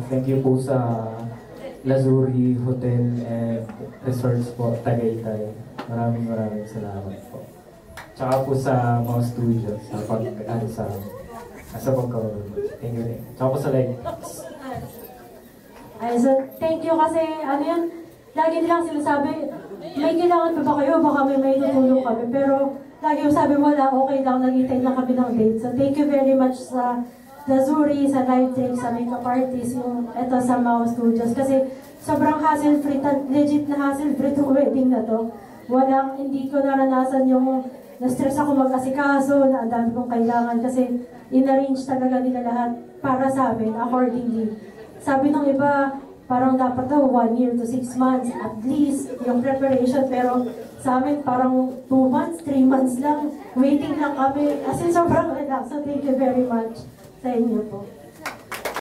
Thank you po sa Lazuri Hotel and Resorts po, Tagaytay. Maraming salamat po. Tsaka po sa mga studios, sa pagkaroon. Thank you. Tsaka po sa Ay, so thank you kasi, ano yun, lagi nilang sinasabi, may kailangan pa ba kayo? Baka may tutulong kami. Pero lagi yung sabi, wala, okay lang, nag-intay lang kami ng date. So thank you very much sa Lazuri, sa Live Take, sa makeup artist, yung eto sa Mau Studios. Kasi sobrang hassle-free, legit na hassle-free itong wedding na to. Hindi ko naranasan yung na-stress ako mag-asikaso, na ang dami kong kailangan kasi in-arrange talaga nila lahat para sa amin, accordingly. Sabi ng iba, parang dapat daw 1 year to 6 months, at least yung preparation, pero sa amin parang 2 months, 3 months lang, waiting lang kami, as in sobrang relax. So thank you very much sa inyo po.